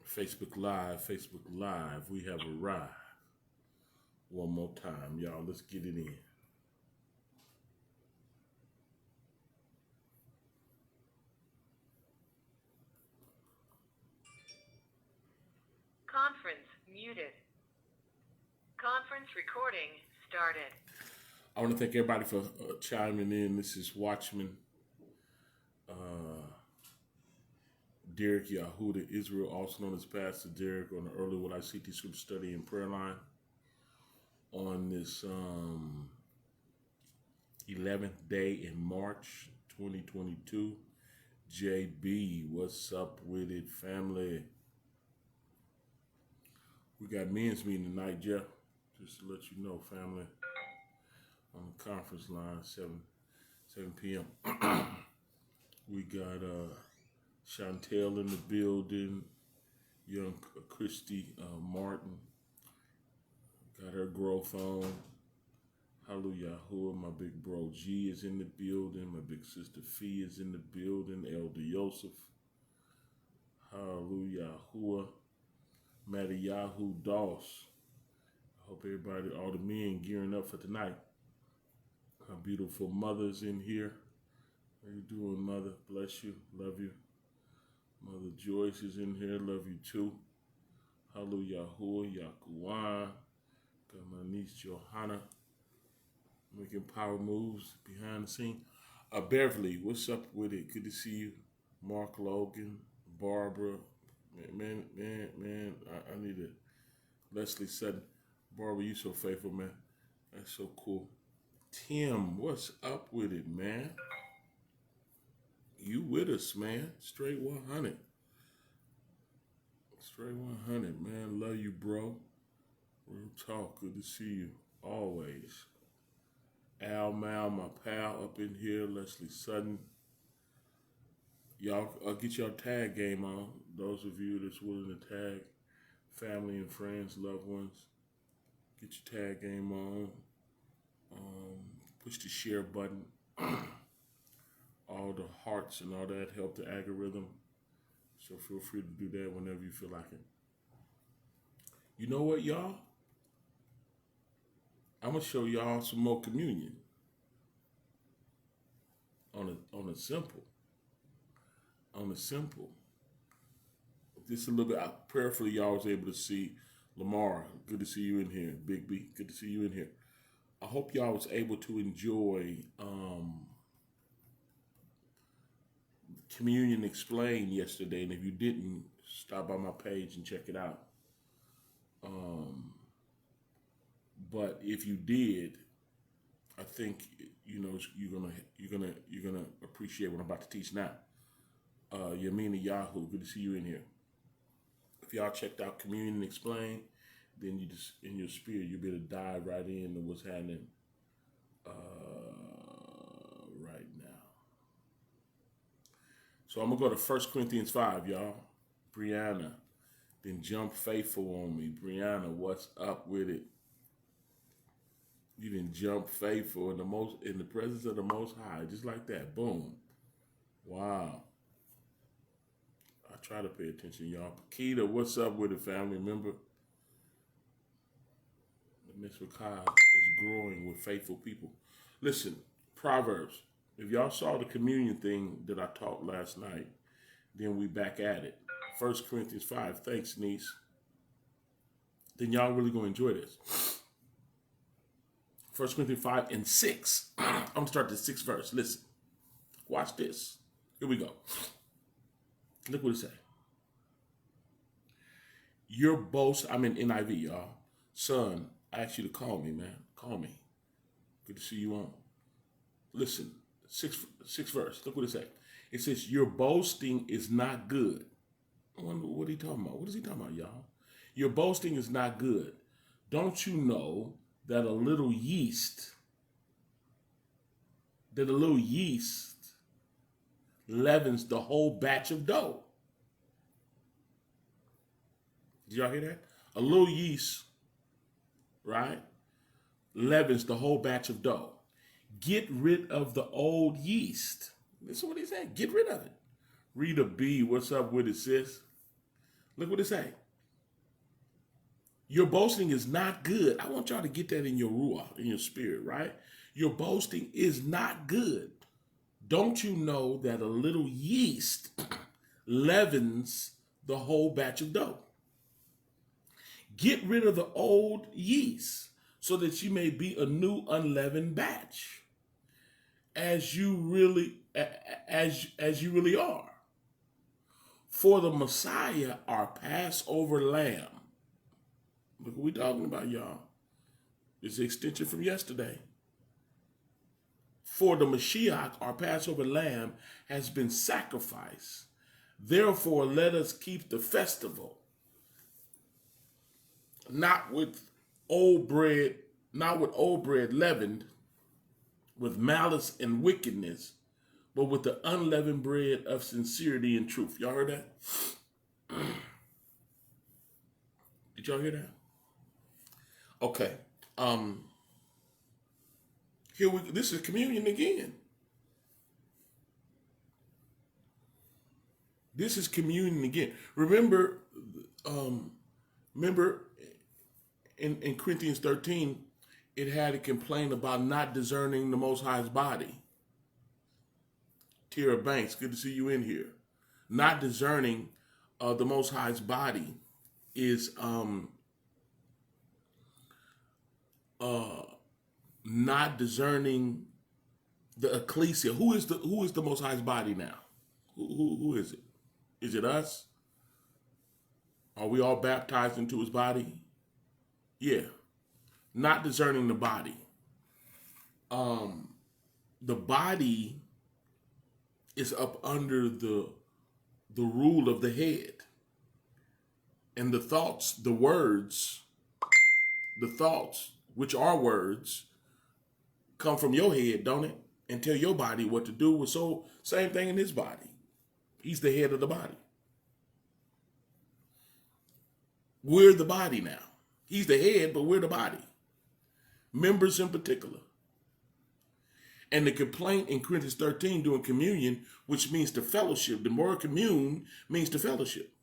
Facebook Live, Facebook Live. We have arrived. One more time, y'all. Let's get it in. Conference muted. Conference recording started. I want to thank everybody for chiming in. This is Watchman Derrick Yisrael, also known as Pastor Derrick, on the Early What I CT Scripture Study and Prayer Line on this 11th day in March 2022. JB, what's up with it, family? We got men's meeting tonight, Jeff. Just to let you know, family. On the conference line, 7 p.m. We got Chantel in the building, young Christy Martin. Got her growth on. Hallelujah. My big bro G is in the building. My big sister Fee is in the building. Elder Yosef. Hallelujah. Matty Yahoo Doss. I hope everybody, all the men gearing up for tonight. My beautiful mother's in here. How you doing, mother? Bless you. Love you. Mother Joyce is in here. Love you too. Hallelujah. Yahuwah. Got my niece Johanna making power moves behind the scene. Beverly, what's up with it? Good to see you. Mark Logan, Barbara. Man, I need it. Leslie Sutton. Barbara, you so faithful, man. That's so cool. Tim, what's up with it, man? You with us, man. Straight 100. Straight 100, man. Love you, bro. Real talk. Good to see you. Always. Al Mal, my pal, up in here. Leslie Sutton. Y'all get your tag game on. Those of you that's willing to tag family and friends, loved ones, get your tag game on. Push the share button. All the hearts and all that help the algorithm. So feel free to do that whenever you feel like it. You know what, y'all? I'm gonna show y'all some more communion. On a simple. Just a little bit. Prayerfully, y'all was able to see Lamar. Good to see you in here. Big B. Good to see you in here. I hope y'all was able to enjoy Communion Explained yesterday, and if you didn't, stop by my page and check it out. But if you did, I think you're gonna appreciate what I'm about to teach now. Yamina Yahoo, good to see you in here. If y'all checked out Communion Explained, then you just in your spirit you'll be able to dive right into what's happening right now. So I'm gonna go to 1 Corinthians 5, y'all. Brianna, then jump faithful on me. Brianna, what's up with it? You didn't jump faithful in the presence of the Most High, just like that. Boom. Wow. I try to pay attention, y'all. Keita, what's up with it, family? Remember, the Mitzvah is growing with faithful people. Listen, Proverbs. If y'all saw the communion thing that I taught last night, then we back at it. 1 Corinthians 5. Thanks, niece. Then y'all really gonna enjoy this. 1 Corinthians 5 and 6. I'm gonna start the 6th verse. Listen. Watch this. Here we go. Look what it say. Your boast, I'm in NIV, y'all. Son, I ask you to call me, man. Call me. Good to see you on. Listen, 6th verse. Look what it says. It says, your boasting is not good. I wonder what he talking about. What is he talking about, y'all? Your boasting is not good. Don't you know that a little yeast leavens the whole batch of dough? Did y'all hear that? A little yeast, right, leavens the whole batch of dough. Get rid of the old yeast. Listen what he's saying. Get rid of it. Rita B, what's up with it, sis? Look what it say. Your boasting is not good. I want y'all to get that in your ruach, in your spirit, right? Your boasting is not good. Don't you know that a little yeast leavens the whole batch of dough? Get rid of the old yeast so that you may be a new unleavened batch, as you really are. For the Messiah, our Passover lamb. Look what we're talking about, y'all. It's an extension from yesterday. For the Mashiach, our Passover lamb, has been sacrificed. Therefore, let us keep the festival, not with old bread leavened with malice and wickedness, but with the unleavened bread of sincerity and truth. Y'all heard that? Did y'all hear that? Okay. This is communion again. This is communion again. Remember in Corinthians 13, it had a complaint about not discerning the Most High's body. Tara Banks, good to see you in here. Not discerning the Most High's body is not discerning the ecclesia. Who is the Most High's body now? Who is it? Is it us? Are we all baptized into his body? Yeah. Not discerning the body. The body is up under the rule of the head. And the thoughts, which are words, come from your head, don't it? And tell your body what to do. So same thing in his body. He's the head of the body. We're the body now. He's the head, but we're the body. Members in particular. And the complaint in Corinthians 13 during communion, which means to fellowship. The word commune means to fellowship.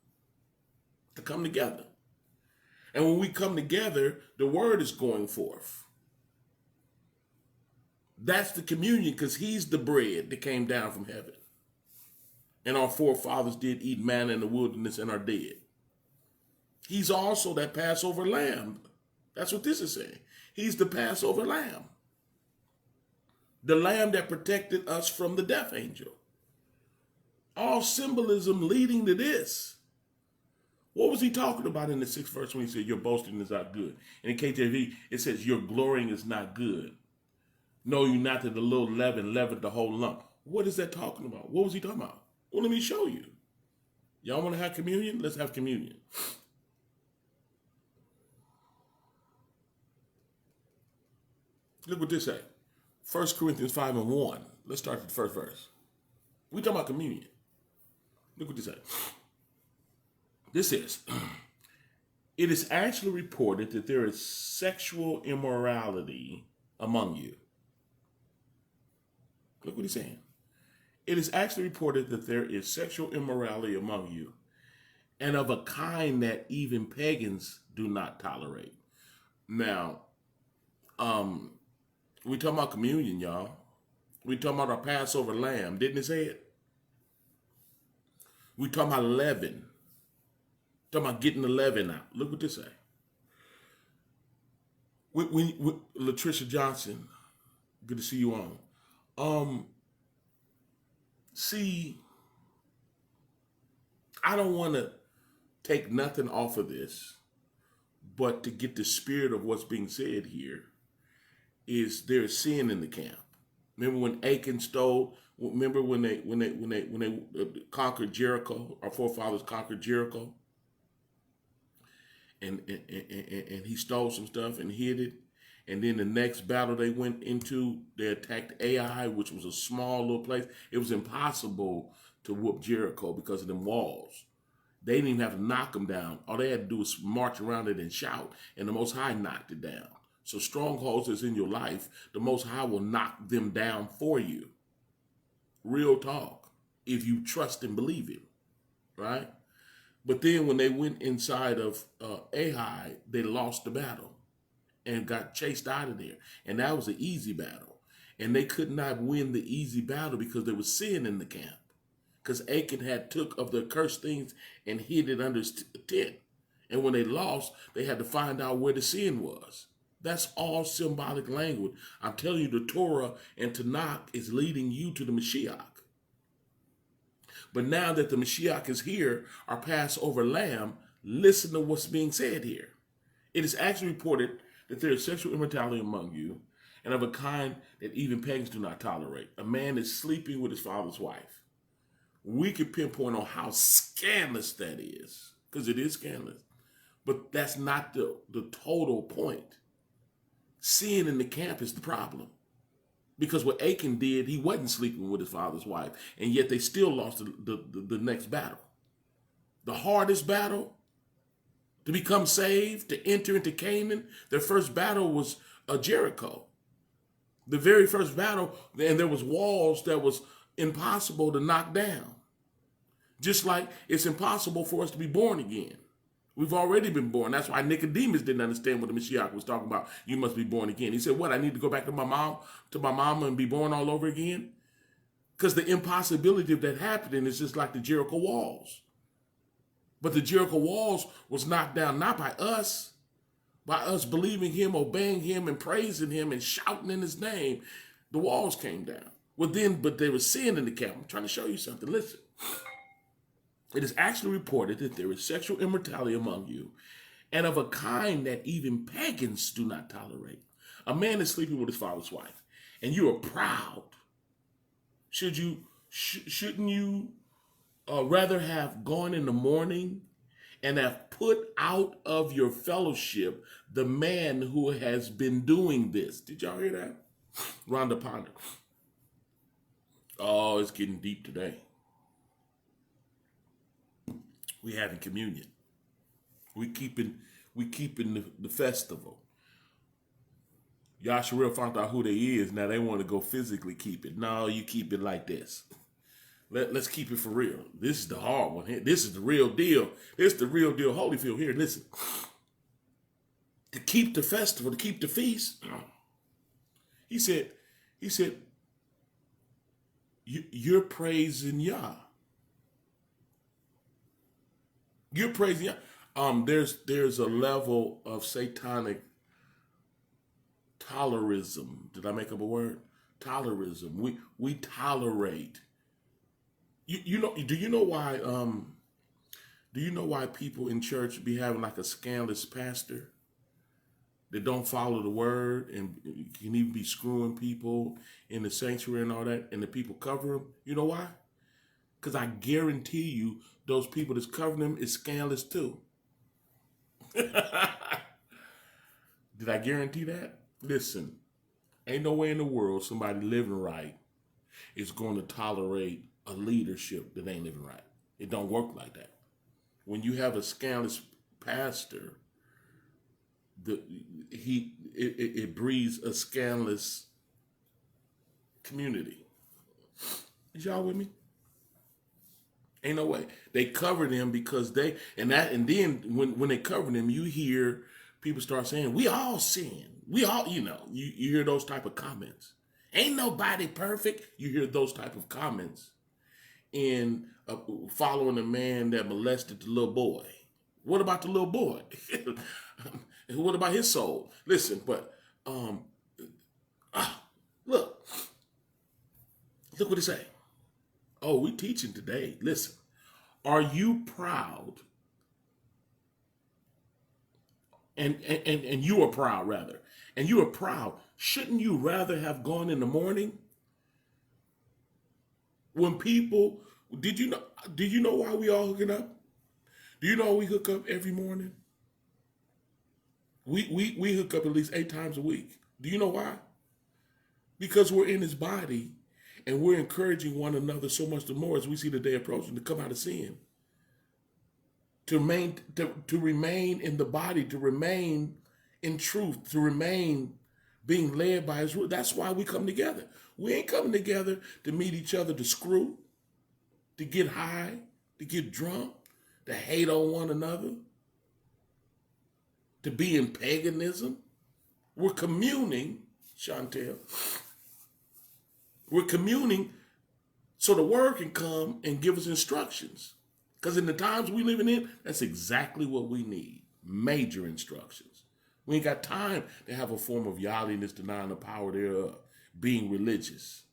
To come together. And when we come together, the word is going forth. That's the communion, because he's the bread that came down from heaven. And our forefathers did eat manna in the wilderness and are dead. He's also that Passover lamb. That's what this is saying. He's the Passover lamb. The lamb that protected us from the death angel. All symbolism leading to this. What was he talking about in the 6th verse when he said, your boasting is not good? In the KJV, it says, your glorying is not good. Know you not that the little leaven leavened the whole lump. What is that talking about? What was he talking about? Well, let me show you. Y'all want to have communion? Let's have communion. Look what this say. 1 Corinthians 5:1. Let's start with the first verse. We talking about communion. Look what this say. This says, it is actually reported that there is sexual immorality among you. Look what he's saying. It is actually reported that there is sexual immorality among you, and of a kind that even pagans do not tolerate. Now, we talking about communion, y'all. We talking about our Passover lamb. Didn't it say it? We talking about leaven. Talking about getting the leaven out. Look what this say. Latricia Johnson, good to see you on. See, I don't want to take nothing off of this, but to get the spirit of what's being said here is there's sin in the camp. Remember when Achan stole? Remember when they conquered Jericho? Our forefathers conquered Jericho, and he stole some stuff and hid it. And then the next battle they went into, they attacked Ai, which was a small little place. It was impossible to whoop Jericho because of them walls. They didn't even have to knock them down. All they had to do was march around it and shout, and the Most High knocked it down. So strongholds that's in your life, the Most High will knock them down for you. Real talk, if you trust and believe Him, right? But then when they went inside of Ai, they lost the battle and got chased out of there. And that was an easy battle. And they could not win the easy battle because there was sin in the camp. Because Achan had took of the cursed things and hid it under his tent. And when they lost, they had to find out where the sin was. That's all symbolic language. I'm telling you, the Torah and Tanakh is leading you to the Mashiach. But now that the Mashiach is here, our Passover lamb, listen to what's being said here. It is actually reported that there is sexual immorality among you, and of a kind that even pagans do not tolerate. A man is sleeping with his father's wife. We could pinpoint on how scandalous that is, because it is scandalous. But that's not the total point. Sin in the camp is the problem. Because what Achan did, he wasn't sleeping with his father's wife, and yet they still lost the next battle. The hardest battle to become saved, to enter into Canaan, their first battle was Jericho. The very first battle, and there was walls that was impossible to knock down. Just like it's impossible for us to be born again. We've already been born. That's why Nicodemus didn't understand what the Mashiach was talking about. You must be born again. He said, what, I need to go back to my mama and be born all over again? Because the impossibility of that happening is just like the Jericho walls. But the Jericho walls was knocked down not by us believing him, obeying him, and praising him, and shouting in his name. The walls came down. But there was sin in the camp. I'm trying to show you something. Listen. It is actually reported that there is sexual immorality among you, and of a kind that even pagans do not tolerate. A man is sleeping with his father's wife, and you are proud. Shouldn't you rather have gone in the morning and have put out of your fellowship the man who has been doing this? Did y'all hear that? Rhonda Ponder. Oh, it's getting deep today. We having communion. We keeping the festival. Yisrael found out who they is. Now they want to go physically keep it. No, you keep it like this. Let's keep it for real. This is the hard one here. This is the real deal. This is the real deal. Holyfield here. Listen. To keep the festival, to keep the feast. He said, you're praising Yah. You're praising Yah. There's a level of satanic tolerism. Did I make up a word? Tolerism. We tolerate. Do you know why people in church be having like a scandalous pastor that don't follow the word and can even be screwing people in the sanctuary and all that, and the people cover them? You know why? Because I guarantee you those people that's covering them is scandalous too. Did I guarantee that? Listen, ain't no way in the world somebody living right is going to tolerate a leadership that ain't living right. It don't work like that. When you have a scandalous pastor, it breeds a scandalous community. Is y'all with me? Ain't no way. They cover them because and then when they cover them, you hear people start saying, we all sin. We all, you hear those type of comments. Ain't nobody perfect. You hear those type of comments in following a man that molested the little boy. What about the little boy? What about his soul? Listen, but look what it say. Oh, we teaching today. Listen, are you proud? And you are proud, rather. And you are proud. Shouldn't you rather have gone in the morning? When people, do you know why we all hooking up? Do you know we hook up every morning? We hook up at least 8 times a week. Do you know why? Because we're in his body and we're encouraging one another so much the more as we see the day approaching to come out of sin. To remain in the body, to remain in truth, to remain being led by his rule. That's why we come together. We ain't coming together to meet each other to screw, to get high, to get drunk, to hate on one another, to be in paganism. We're communing, Chantel. We're communing so the word can come and give us instructions. Because in the times we living in, that's exactly what we need. Major instructions. We ain't got time to have a form of godliness denying the power thereof, being religious.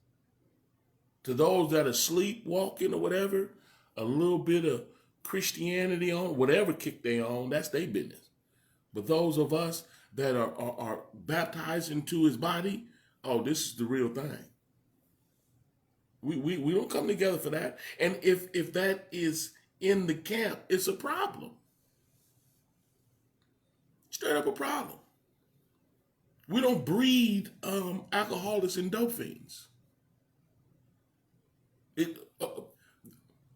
To those that are sleepwalking or whatever, a little bit of Christianity on, whatever kick they on, that's their business. But those of us that are baptized into his body, oh, this is the real thing. We don't come together for that. And if that is in the camp, it's a problem. Straight up a problem. We don't breed alcoholics and dope fiends.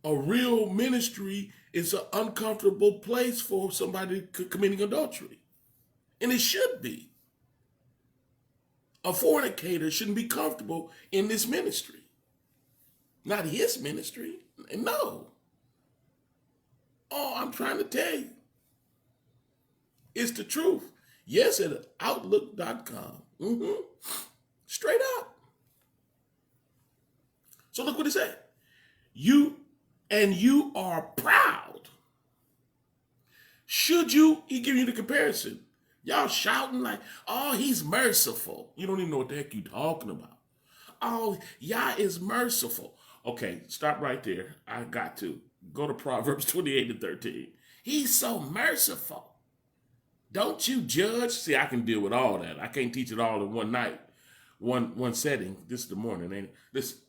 A real ministry is an uncomfortable place for somebody committing adultery. And it should be. A fornicator shouldn't be comfortable in this ministry. Not his ministry. No. Oh, I'm trying to tell you. It's the truth. Yes, at outlook.com. Straight up. So look what it said. You are proud. Should you, he give you the comparison. Y'all shouting like, oh, he's merciful. You don't even know what the heck you talking about. Oh, Yah is merciful. Okay, stop right there. I got to. Go to Proverbs 28:13. He's so merciful. Don't you judge? See, I can deal with all that. I can't teach it all in one night, one setting. This is the morning, ain't it? Listen,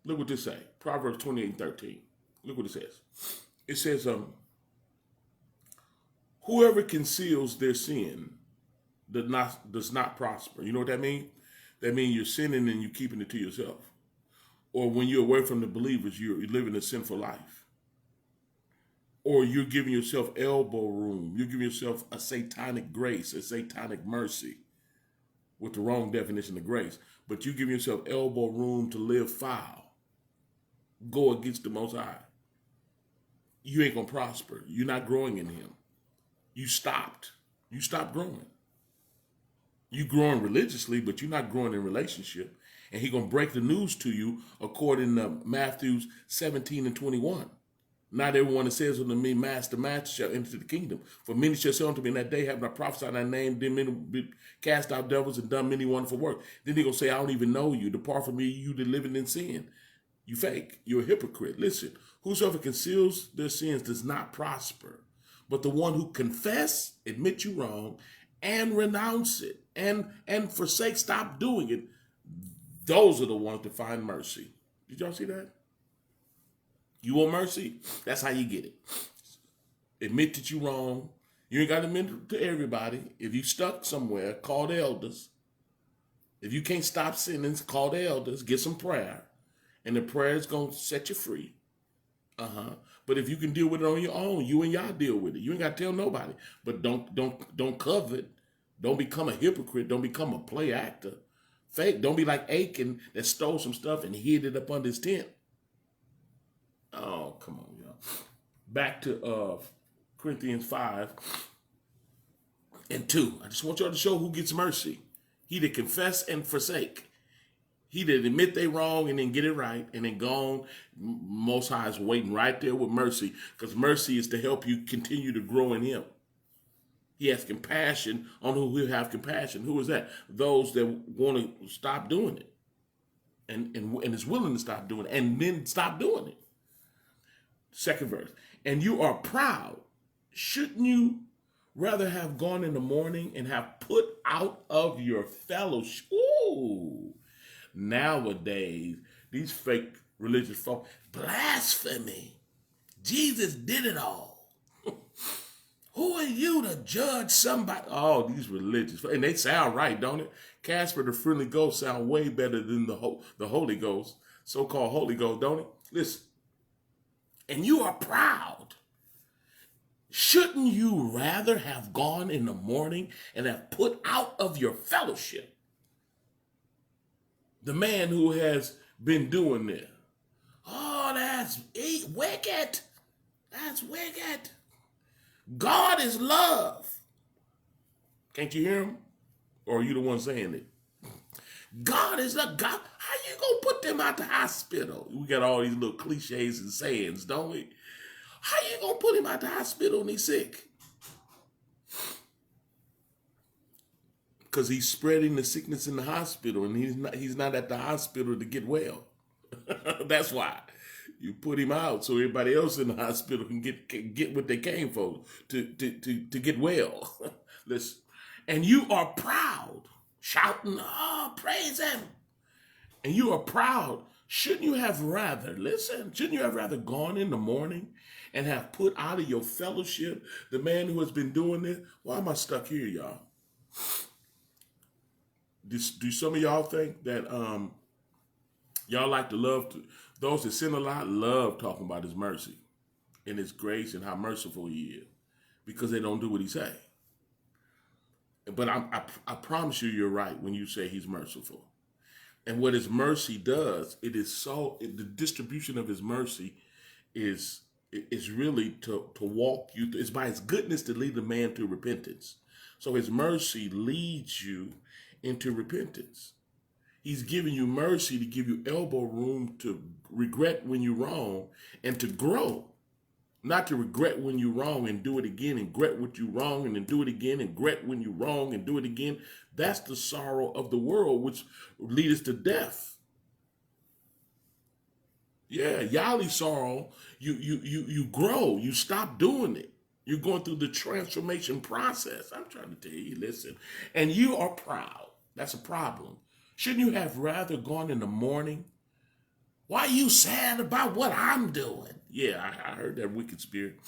look what this say. Proverbs 28:13. Look what it says. It says, whoever conceals their sin does not prosper. You know what that means? That means you're sinning and you're keeping it to yourself. Or when you're away from the believers, you're living a sinful life. Or you're giving yourself elbow room. You're giving yourself a satanic grace, a satanic mercy, with the wrong definition of grace. But you give yourself elbow room to live foul. Go against the Most High. You ain't going to prosper. You're not growing in him. You stopped. You stopped growing. You growing religiously, but you're not growing in relationship. And he's going to break the news to you according to Matthew 17:21. Not everyone that says unto me, Master, Master, shall enter the kingdom. For many shall say unto me in that day, have not prophesied in thy name, then many be cast out devils and done many wonderful works. Then he's going to say, I don't even know you. Depart from me, you that living in sin. You fake. You're a hypocrite. Listen, whosoever conceals their sins does not prosper. But the one who confess, admit you wrong, and renounce it, and forsake, stop doing it, those are the ones that find mercy. Did y'all see that? You want mercy? That's how you get it. Admit that you're wrong. You ain't got to admit it to everybody. If you stuck somewhere, call the elders. If you can't stop sinning, call the elders. Get some prayer. And the prayer is going to set you free. But if you can deal with it on your own, you and y'all deal with it. You ain't got to tell nobody. But don't covet. Don't become a hypocrite. Don't become a play actor. Fake. Don't be like Achan that stole some stuff and hid it up under his tent. Oh, come on, y'all. Back to Corinthians 5:2. I just want y'all to show who gets mercy. He that confess and forsake. He that admit they wrong and then get it right and then gone. Most High is waiting right there with mercy, because mercy is to help you continue to grow in him. He has compassion on who will have compassion. Who is that? Those that want to stop doing it and is willing to stop doing it and then stop doing it. Second verse. And you are proud. Shouldn't you rather have gone in the morning and have put out of your fellowship? Ooh. Nowadays, these fake religious folk, blasphemy. Jesus did it all. Who are you to judge somebody? Oh, these religious, and they sound right, don't it? Casper the Friendly Ghost sound way better than the Holy Ghost, so-called Holy Ghost, don't it? Listen. And you are proud. Shouldn't you rather have gone in the morning and have put out of your fellowship the man who has been doing this? Oh, that's wicked. That's wicked. God is love. Can't you hear him? Or are you the one saying it? God is love. God, how you gonna put them out the hospital? We got all these little cliches and sayings, don't we? How you gonna put him out the hospital when he's sick? Because he's spreading the sickness in the hospital, and he's not at the hospital to get well. That's why you put him out so everybody else in the hospital can get what they came for to get well. Listen, and you are proud, shouting, "Oh, praise him!" And you are proud. Shouldn't you have rather gone in the morning and have put out of your fellowship the man who has been doing this? Why am I stuck here, y'all? Do some of y'all think that y'all like to those that sin a lot love talking about his mercy and his grace and how merciful he is because they don't do what he say. But I promise you're right when you say he's merciful. And what his mercy does, the distribution of his mercy is really to walk you. It's by his goodness to lead a man to repentance. So his mercy leads you into repentance. He's giving you mercy to give you elbow room to regret when you're wrong and to grow. Not to regret when you're wrong and do it again and regret what you're wrong and then do it again and regret when you're wrong and do it again. That's the sorrow of the world, which leads us to death. Yeah, Yali sorrow, you grow, you stop doing it. You're going through the transformation process. I'm trying to tell you, listen. And you are proud. That's a problem. Shouldn't you have rather gone in the morning? Why are you sad about what I'm doing? Yeah, I heard that wicked spirit.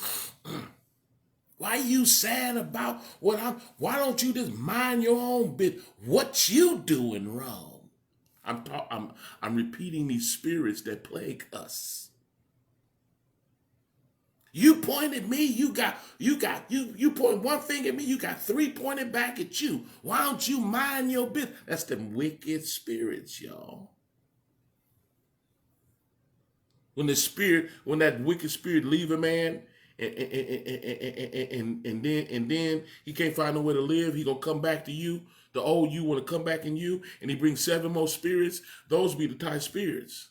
Why are you sad about why don't you just mind your own bit? What you doing wrong? I'm repeating these spirits that plague us. You point at me, you point one thing at me, you got three pointed back at you. Why don't you mind your business? That's them wicked spirits, y'all. When that wicked spirit leave a man, and then he can't find nowhere to live, he gonna come back to you. The old you want to come back in you, and he brings 7 more spirits. Those be the type spirits.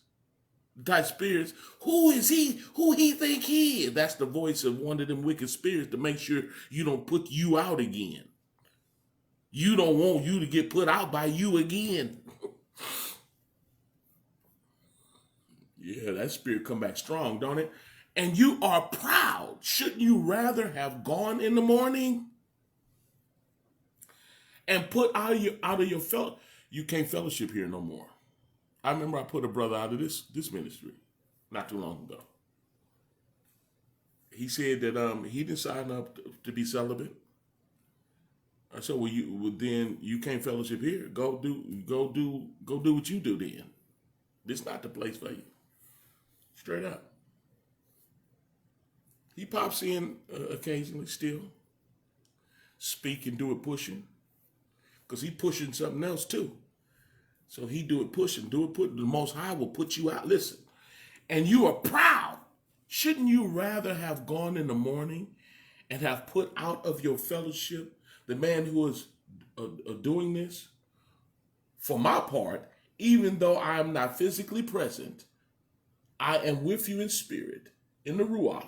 Type spirits. Who is he? Who he think he is? That's the voice of one of them wicked spirits to make sure you don't put you out again. You don't want you to get put out by you again. Yeah, that spirit come back strong, don't it? And you are proud. Shouldn't you rather have gone in the morning and put out of your fellowship? You can't fellowship here no more. I remember I put a brother out of this ministry not too long ago. He said that he didn't sign up to be celibate. I said, well, then you can't fellowship here. Go do what you do then. This is not the place for you. Straight up. He pops in occasionally still. Speak and do it pushing. Because he pushing something else too. So he do it pushing, the Most High will put you out. Listen, and you are proud. Shouldn't you rather have gone in the morning and have put out of your fellowship the man who is doing this? For my part, even though I am not physically present, I am with you in spirit, in the Ruach.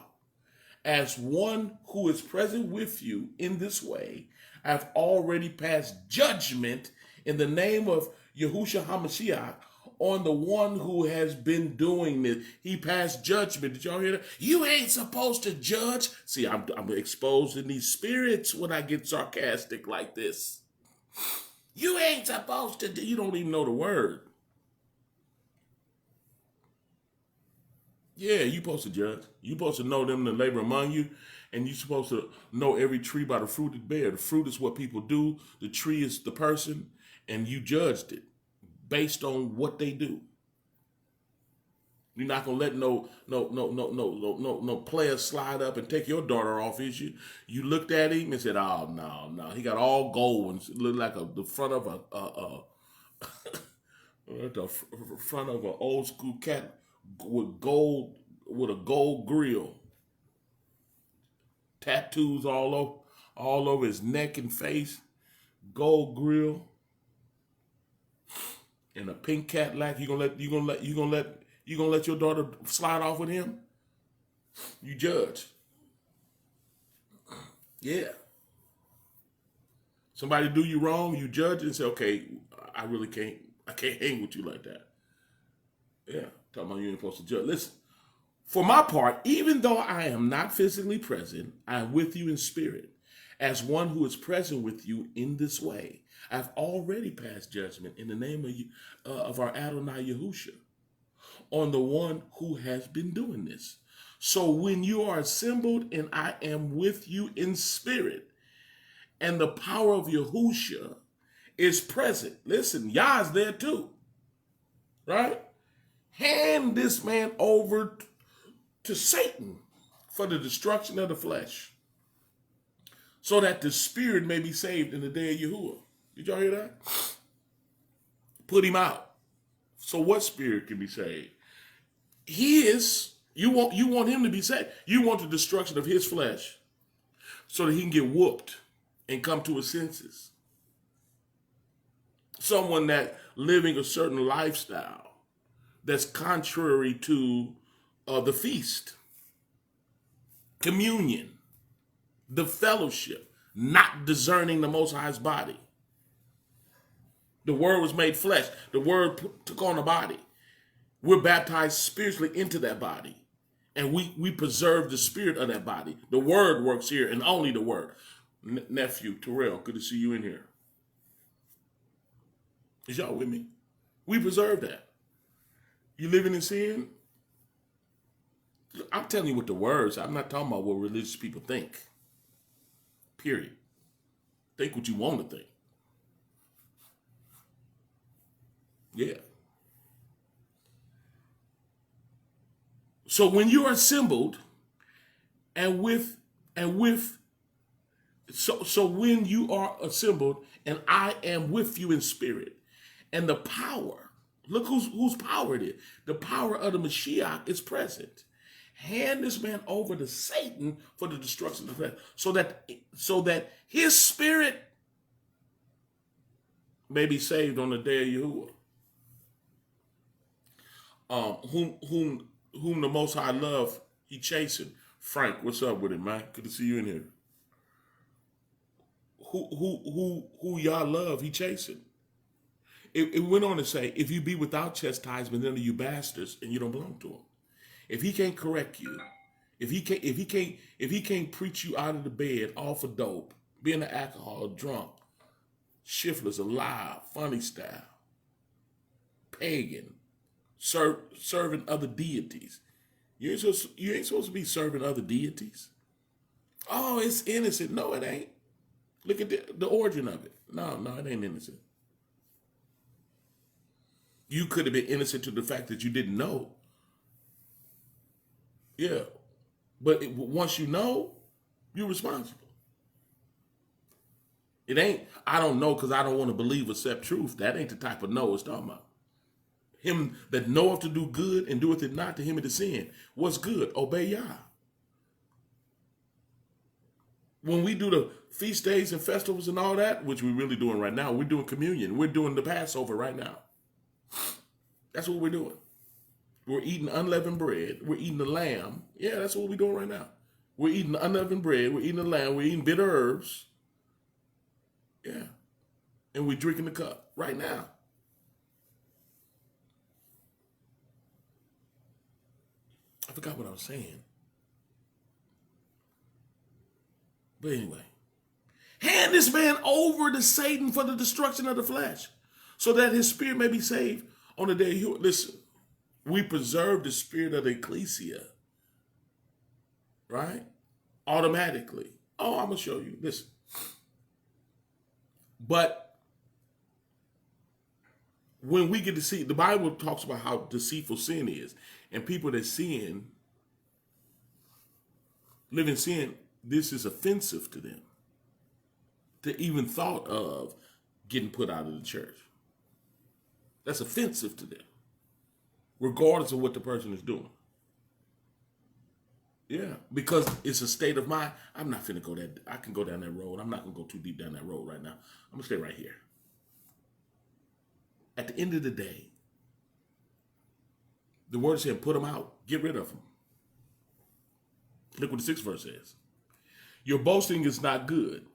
As one who is present with you in this way, I've already passed judgment in the name of Yahushua HaMashiach on the one who has been doing this. He passed judgment. Did y'all hear that? You ain't supposed to judge. See, I'm exposing these spirits when I get sarcastic like this. You ain't supposed to do. You don't even know the word. Yeah, you supposed to judge. You supposed to know them that labor among you, and you supposed to know every tree by the fruit it bear. The fruit is what people do. The tree is the person, and you judged it based on what they do. You're not gonna let no player slide up and take your daughter off, is you? You looked at him and said, "Oh no, he got all gold and looked like the front of the front of an old school cat with a gold grill." tattoos all over his neck and face, gold grill, and a pink Cadillac. You gonna let your daughter slide off with him? You judge. Yeah. Somebody do you wrong, you judge and say, okay, I can't hang with you like that. Yeah, talking about you ain't supposed to judge. Listen, for my part, even though I am not physically present, I am with you in spirit, as one who is present with you in this way. I've already passed judgment in the name of our Adonai Yahusha on the one who has been doing this. So when you are assembled and I am with you in spirit, and the power of Yahusha is present. Listen, Yah is there too, right? Hand this man over to Satan for the destruction of the flesh, so that the spirit may be saved in the day of Yahuwah. Did y'all hear that? Put him out. So what spirit can be saved? You want him to be saved. You want the destruction of his flesh so that he can get whooped and come to his senses. Someone that living a certain lifestyle that's contrary to the feast, communion, the fellowship, not discerning the Most High's body. The Word was made flesh. The Word took on a body. We're baptized spiritually into that body. And we preserve the spirit of that body. The Word works here, and only the Word. Nephew, Terrell, good to see you in here. Is y'all with me? We preserve that. You living in sin? I'm telling you what the words, I'm not talking about what religious people think. Period. Think what you want to think. Yeah. So when you're assembled so when you are assembled and I am with you in spirit, and the power, look whose power it is. The power of the Mashiach is present. Hand this man over to Satan for the destruction of the flesh, so that his spirit may be saved on the day of Yahuwah. Whom the Most High love, he chastened. Frank, what's up with it, man? Good to see you in here. Who y'all love, he chastened. It went on to say, if you be without chastisement, then are you bastards and you don't belong to him. If he can't correct you, if he can't preach you out of the bed off of dope, being an alcohol, drunk, shiftless, alive, funny style, pagan, serving other deities. You ain't supposed to be serving other deities. Oh, it's innocent. No, it ain't. Look at the origin of it. No, it ain't innocent. You could have been innocent to the fact that you didn't know. Yeah. But once you know, you're responsible. It ain't, I don't know because I don't want to believe except truth. That ain't the type of know it's talking about. Him that knoweth to do good and doeth it not, to him it is sin. What's good? Obey Yah. When we do the feast days and festivals and all that, which we're really doing right now, we're doing communion. We're doing the Passover right now. That's what we're doing. We're eating unleavened bread. We're eating the lamb. Yeah, that's what we're doing right now. We're eating unleavened bread. We're eating the lamb. We're eating bitter herbs. Yeah. And we're drinking the cup right now. I forgot what I was saying. But anyway, hand this man over to Satan for the destruction of the flesh, so that his spirit may be saved on the day he... Listen, we preserve the spirit of the ecclesia, right? Automatically. Oh, I'm going to show you. Listen. But when we get to see, the Bible talks about how deceitful sin is. And people that sin, live in sin, this is offensive to them. To even thought of getting put out of the church. That's offensive to them. Regardless of what the person is doing. Yeah, because it's a state of mind. I'm not finna go that. I can go down that road. I'm not gonna go too deep down that road right now. I'm gonna stay right here. At the end of the day, the word said, "Put them out. Get rid of them." Look what the sixth verse says. Your boasting is not good.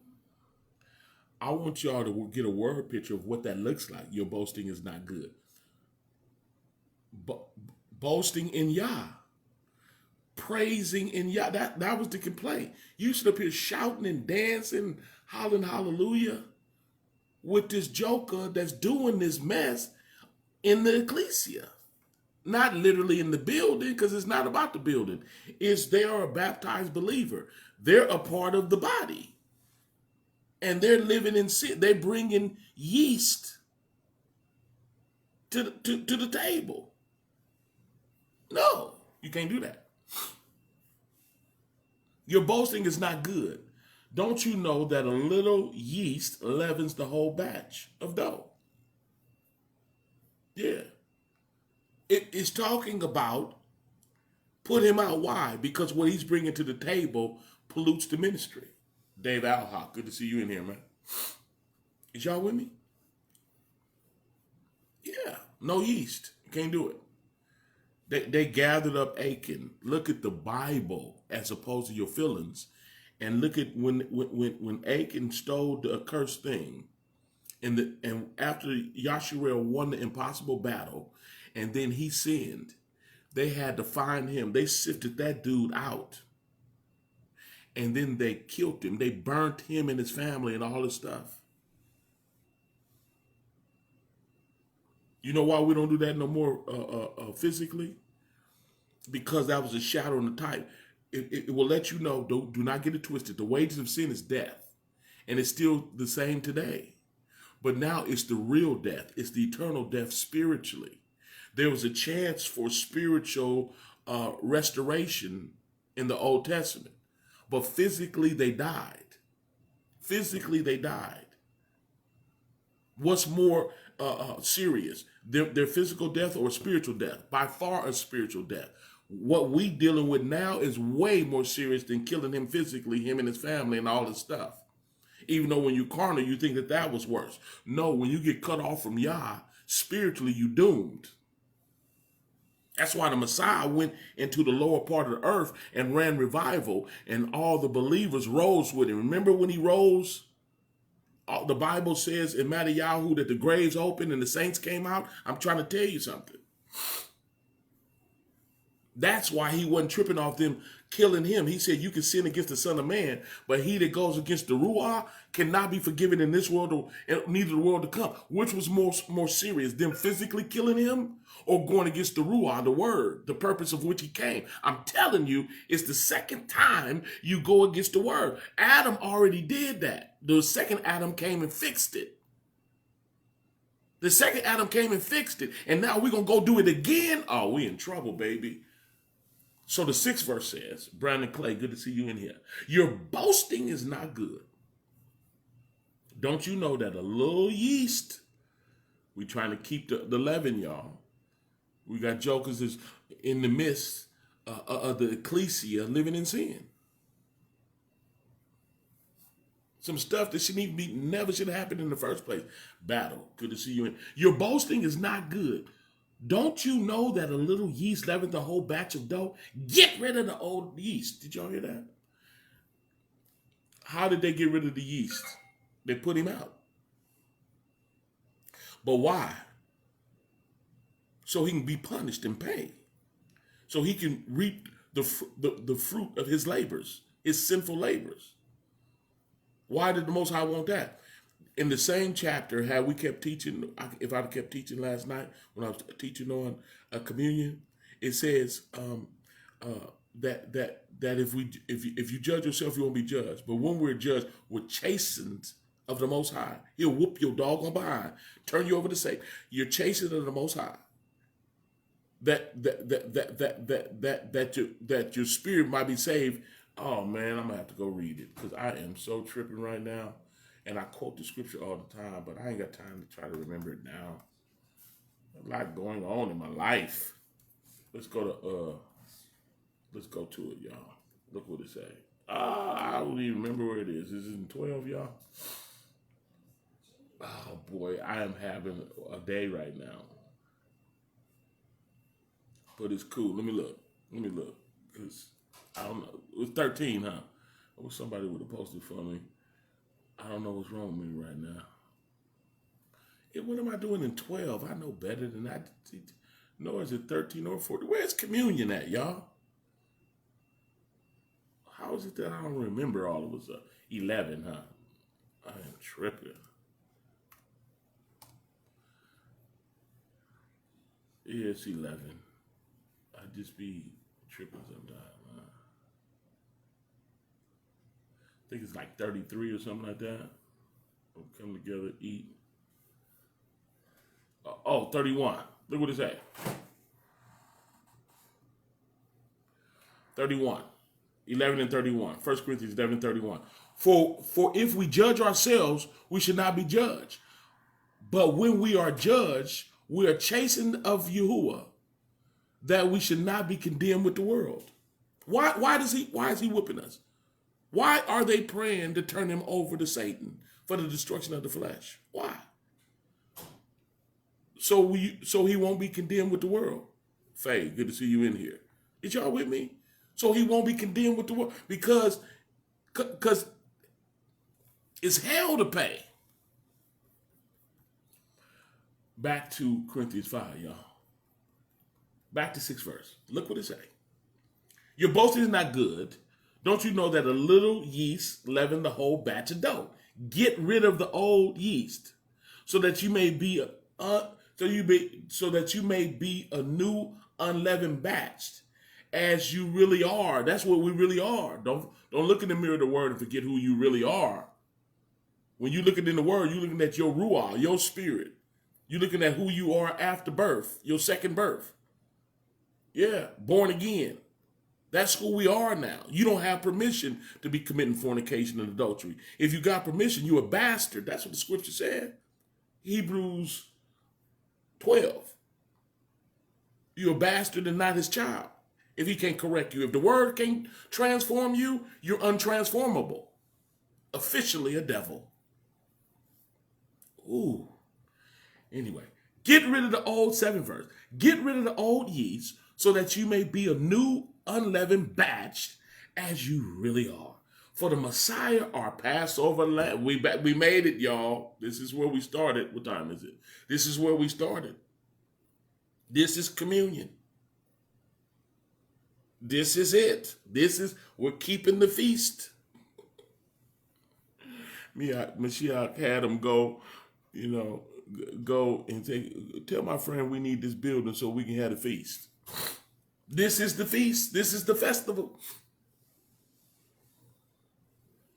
I want y'all to get a word picture of what that looks like. Your boasting is not good. Bo- boasting in Yah, praising in Yah. That was the complaint. You sit up here shouting and dancing, hollering hallelujah with this joker that's doing this mess in the ecclesia. Not literally in the building, because it's not about the building. It's they are a baptized believer. They're a part of the body. And they're living in sin. They're bringing yeast to the table. No, you can't do that. Your boasting is not good. Don't you know that a little yeast leavens the whole batch of dough? Yeah. It is talking about put him out. Why? Because what he's bringing to the table pollutes the ministry. Dave Alhawk, good to see you in here, man. Is y'all with me? Yeah. No yeast. You can't do it. They gathered up Achan. Look at the Bible as opposed to your feelings. And look at when Achan stole the accursed thing. And after Yisrael won the impossible battle, and then he sinned, they had to find him. They sifted that dude out. And then they killed him. They burnt him and his family and all his stuff. You know why we don't do that no more physically? Because that was a shadow and a type. It will let you know, do not get it twisted. The wages of sin is death. And it's still the same today. But now it's the real death. It's the eternal death spiritually. There was a chance for spiritual restoration in the Old Testament. But physically they died. Physically they died. What's more serious, their physical death or spiritual death? By far a spiritual death. What we dealing with now is way more serious than killing him physically, him and his family and all his stuff. Even though when you carnal, you think that was worse. No, when you get cut off from Yah, spiritually you doomed. That's why the Messiah went into the lower part of the earth and ran revival, and all the believers rose with him. Remember when he rose? The Bible says in Matthew that the graves opened and the saints came out. I'm trying to tell you something. That's why he wasn't tripping off them killing him. He said, you can sin against the Son of Man, but he that goes against the Ruah cannot be forgiven in this world or neither the world to come. Which was more serious, them physically killing him or going against the Ruah, the word, the purpose of which he came? I'm telling you, it's the second time you go against the word. Adam already did that. The second Adam came and fixed it. The second Adam came and fixed it. And now we're going to go do it again? Oh, we in trouble, baby. So the sixth verse says, Brandon Clay, good to see you in here. Your boasting is not good. Don't you know that a little yeast, we trying to keep the leaven, y'all. We got jokers is in the midst of the ecclesia living in sin. Some stuff that never should have happened in the first place. Battle, good to see you in. Your boasting is not good. Don't you know that a little yeast leavens the whole batch of dough? Get rid of the old yeast. Did y'all hear that? How did they get rid of the yeast? They put him out. But why? So he can be punished and pay. So he can reap the fruit of his labors, his sinful labors. Why did the Most High want that? In the same chapter, had we kept teaching, if I'd kept teaching last night when I was teaching on communion, it says that if you judge yourself, you won't be judged. But when we're judged, we're chastened of the Most High. He'll whoop your doggone behind, turn you over to Satan. You're chastened of the Most High. That your spirit might be saved. Oh man, I'm gonna have to go read it because I am so tripping right now. And I quote the scripture all the time, but I ain't got time to try to remember it now. A lot going on in my life. Let's go to it, y'all. Look what it say. I don't even remember where it is. Is it in 12, y'all? Oh boy, I am having a day right now. But it's cool. Let me look. Because I don't know. It was 13, huh? I wish somebody would have posted for me. I don't know what's wrong with me right now. What am I doing in 12? I know better than that. Nor is it 13 or 14. Where's communion at, y'all? How is it that I don't remember all of us? 11, huh? I am tripping. Yeah, it's 11. I just be tripping sometimes. I think it's like 33 or something like that. We'll come together, eat. 31. Look what it says. 31. 11 and 31. 1 Corinthians 11 and 31. For if we judge ourselves, we should not be judged. But when we are judged, we are chastened of Yahuwah, that we should not be condemned with the world. Why is he whipping us? Why are they praying to turn him over to Satan for the destruction of the flesh? Why? So he won't be condemned with the world. Faye, good to see you in here. Is y'all with me? So he won't be condemned with the world because it's hell to pay. Back to Corinthians 5, y'all. Back to 6th verse. Look what it say. Your boasting is not good. Don't you know that a little yeast leaven the whole batch of dough? Get rid of the old yeast, so that you may be a new unleavened batch, as you really are. That's what we really are. Don't look in the mirror of the word and forget who you really are. When you're looking in the word, you're looking at your ruah, your spirit. You're looking at who you are after birth, your second birth. Yeah, born again. That's who we are now. You don't have permission to be committing fornication and adultery. If you got permission, you're a bastard. That's what the scripture said. Hebrews 12. You're a bastard and not his child. If he can't correct you. If the word can't transform you, you're untransformable. Officially a devil. Ooh. Anyway, get rid of the old 7th verse. Get rid of the old yeast so that you may be a new unleavened batch as you really are. For the Messiah, our Passover lamb. We made it, y'all. This is where we started. What time is it? This is where we started. This is communion. This is it. We're keeping the feast. Mashiach had him go and tell my friend we need this building so we can have a feast. This is the feast. This is the festival.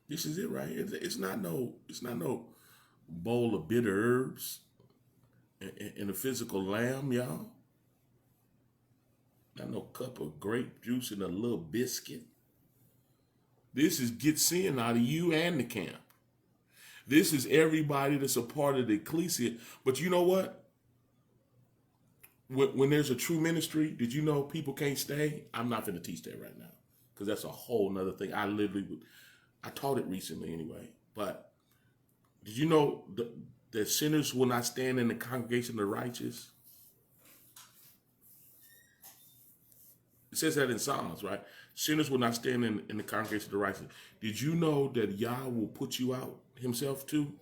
This is it right here. It's not no bowl of bitter herbs and a physical lamb, y'all. Not no cup of grape juice and a little biscuit. This is get sin out of you and the camp. This is everybody that's a part of the ecclesia. But you know what? When there's a true ministry, did you know people can't stay? I'm not going to teach that right now because that's a whole nother thing. I taught it recently anyway. But did you know that sinners will not stand in the congregation of the righteous? It says that in Psalms, right? Sinners will not stand in the congregation of the righteous. Did you know that Yah will put you out himself too?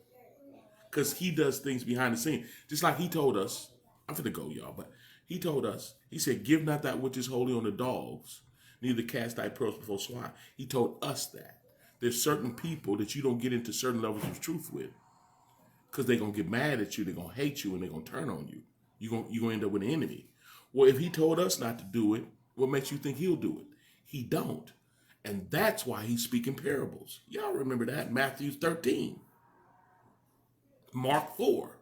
Because he does things behind the scene. Just like he told us, I'm finna go, y'all, but he told us, he said, give not that which is holy on the dogs, neither cast thy pearls before swine. He told us that. There's certain people that you don't get into certain levels of truth with because they're going to get mad at you, they're going to hate you, and they're going to turn on you. You're going to end up with an enemy. Well, if he told us not to do it, what makes you think he'll do it? He don't. And that's why he's speaking parables. Y'all remember that? Matthew 13. Mark 4.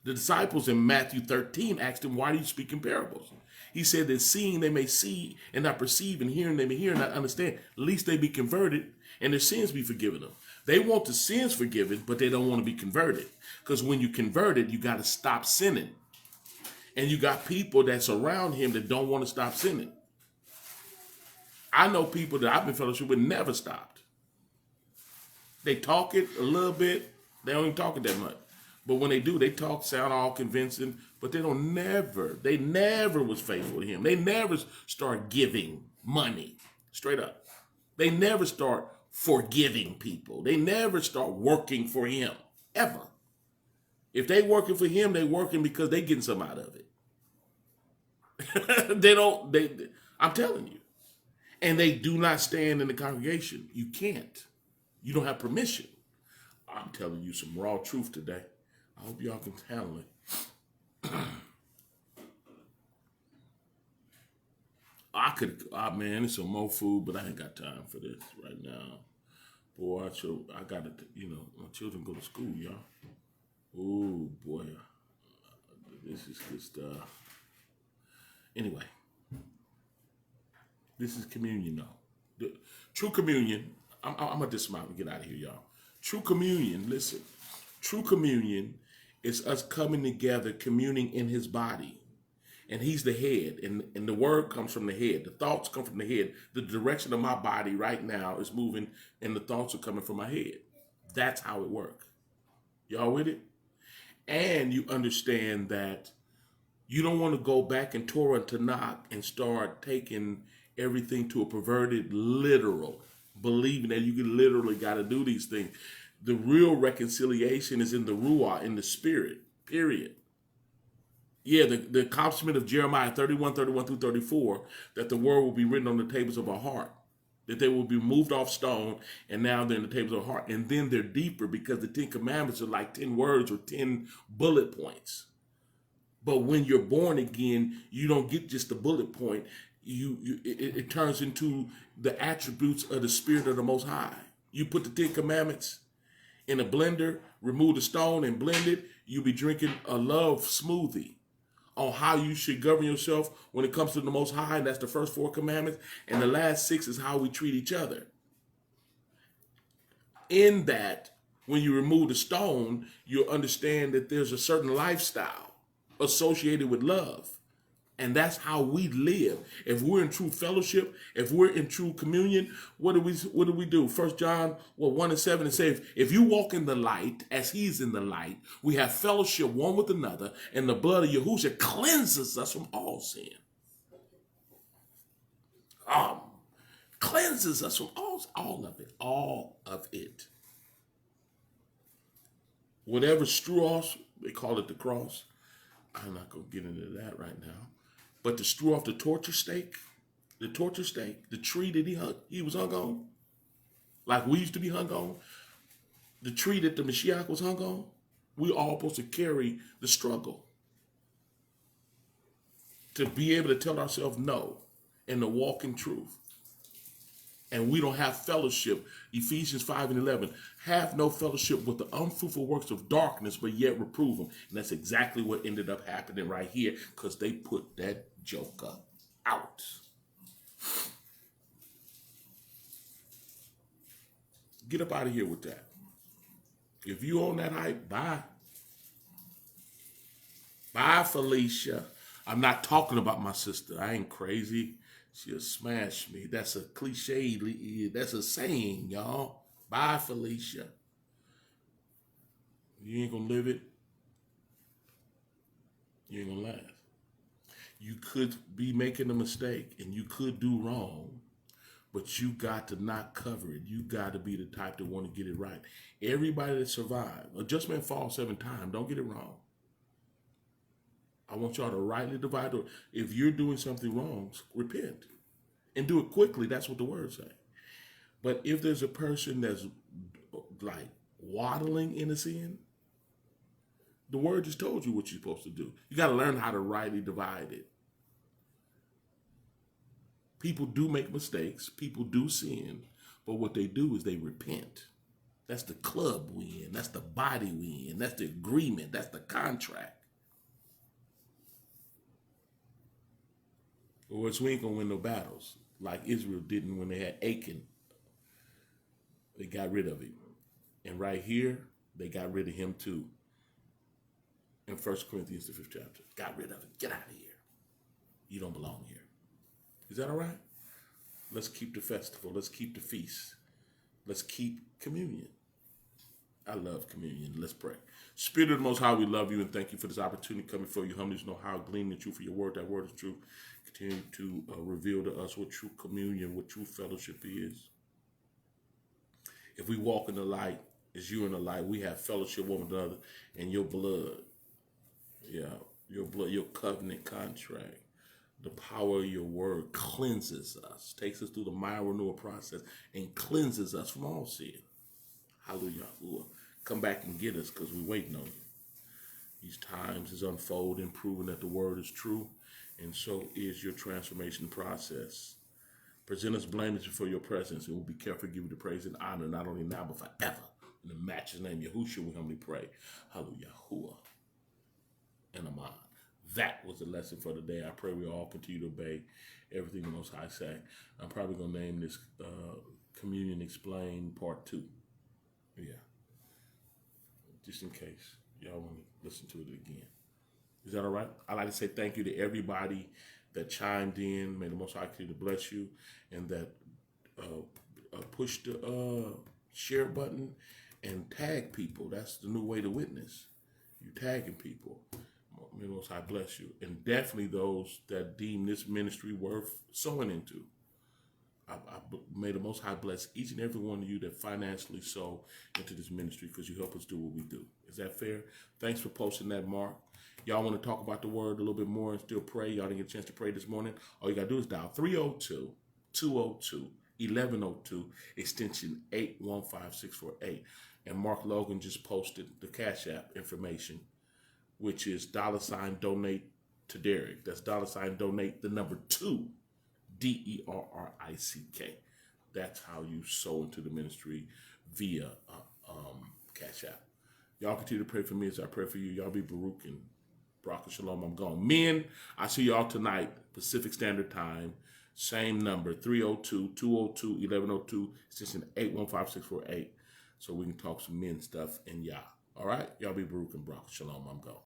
The disciples in Matthew 13 asked him, why do you speak in parables? He said that seeing they may see and not perceive, and hearing they may hear and not understand, lest they be converted and their sins be forgiven them. They want the sins forgiven, but they don't want to be converted. Because when you converted, you got to stop sinning. And you got people that's around him that don't want to stop sinning. I know people that I've been fellowship with never stopped. They talk it a little bit. They don't even talk it that much. But when they do, they talk, sound all convincing, but they never was faithful to him. They never start giving money, straight up. They never start forgiving people. They never start working for him, ever. If they working for him, they working because they getting some out of it. I'm telling you. And they do not stand in the congregation. You can't. You don't have permission. I'm telling you some raw truth today. I hope y'all can handle it. Man, it's some more food, but I ain't got time for this right now. Boy, I got to, my children go to school, y'all. Oh, boy. This is good stuff. Anyway, this is communion, though. True communion, I'm going to dismount and get out of here, y'all. True communion, listen. True communion is us coming together, communing in his body. And he's the head, and the word comes from the head. The thoughts come from the head. The direction of my body right now is moving, and the thoughts are coming from my head. That's how it works. Y'all with it? And you understand that you don't want to go back in Torah and Tanakh and start taking everything to a perverted literal, believing that you can literally got to do these things. The real reconciliation is in the Ruah, in the spirit, period. Yeah, the accomplishment of Jeremiah 31 through 34, that the word will be written on the tables of our heart, that they will be moved off stone, and now they're in the tables of our heart. And then they're deeper because the 10 commandments are like 10 words or 10 bullet points. But when you're born again, you don't get just the bullet point. It turns into the attributes of the Spirit of the Most High. You put the 10 commandments in a blender, remove the stone and blend it, you'll be drinking a love smoothie on how you should govern yourself when it comes to the Most High, and that's the first 4 commandments. And the last 6 is how we treat each other. In that, when you remove the stone, you'll understand that there's a certain lifestyle associated with love. And that's how we live. If we're in true fellowship, if we're in true communion, what do we do? 1 John 1:7, it says, if you walk in the light as he's in the light, we have fellowship one with another, and the blood of Yahushua cleanses us from all sin. Cleanses us from all of it. Whatever struos, they call it the cross. I'm not going to get into that right now. But to strew off the torture stake, the tree that he was hung on, like we used to be hung on, the tree that the Mashiach was hung on, we all supposed to carry the struggle. To be able to tell ourselves no and to walk in truth. And we don't have fellowship. Ephesians 5:11. Have no fellowship with the unfruitful works of darkness, but yet reprove them. And that's exactly what ended up happening right here, because they put that joker out. Get up out of here with that. If you own that hype, bye. Bye, Felicia. I'm not talking about my sister. I ain't crazy. She'll smash me. That's a cliche. That's a saying, y'all. Bye, Felicia. You ain't gonna live it. You ain't gonna last. You could be making a mistake and you could do wrong, but you got to not cover it. You got to be the type to want to get it right. Everybody that survived, a just man falls 7 times. Don't get it wrong. I want y'all to rightly divide. If you're doing something wrong, repent. And do it quickly. That's what the word says. But if there's a person that's like waddling in a sin, the word just told you what you're supposed to do. You got to learn how to rightly divide it. People do make mistakes. People do sin. But what they do is they repent. That's the club we in. That's the body we in. That's the agreement. That's the contract. Or else we ain't going to win no battles like Israel didn't when they had Achan. They got rid of him. And right here, they got rid of him too. In 1 Corinthians, the 5th chapter. Got rid of him. Get out of here. You don't belong here. Is that all right? Let's keep the festival. Let's keep the feast. Let's keep communion. I love communion. Let's pray. Spirit of the Most High, we love you and thank you for this opportunity coming before you. Humbly to know how glean the truth for your word. That word is true. Continue to reveal to us what true communion, what true fellowship is. If we walk in the light, as you in the light, we have fellowship with one another, and your blood, your blood, your covenant contract, the power of your word cleanses us, takes us through the mind renewal process, and cleanses us from all sin. Hallelujah. Come back and get us because we're waiting on you. These times is unfolding, proving that the word is true, and so is your transformation process. Present us blameless before your presence, and we'll be careful to give you the praise and honor, not only now, but forever. In the matchless name, Yahushua, we humbly pray. Hallelujah. And Amen. That was the lesson for the day. I pray we all continue to obey everything the Most High say. I'm probably going to name this Communion Explained Part 2. Yeah. Just in case y'all want to listen to it again. Is that all right? I'd like to say thank you to everybody that chimed in. May the Most High continue to bless you, and that push the share button and tag people. That's the new way to witness. You tagging people. May the Most High bless you. And definitely those that deem this ministry worth sowing into. May the Most High bless each and every one of you that financially sow into this ministry because you help us do what we do. Is that fair? Thanks for posting that, Mark. Y'all want to talk about the word a little bit more and still pray? Y'all didn't get a chance to pray this morning? All you got to do is dial 302-202-1102, extension 815648. And Mark Logan just posted the Cash App information, which is $donate to Derrick. That's $donate the number 2. DERRICK. That's how you sow into the ministry via Cash App. Y'all continue to pray for me as I pray for you. Y'all be Baruch and Barak Shalom. I'm gone. Men, I see y'all tonight, Pacific Standard Time. Same number, 302-202-1102, extension 815648. So we can talk some men stuff and Yah. All right? Y'all be Baruch and Barak Shalom. I'm gone.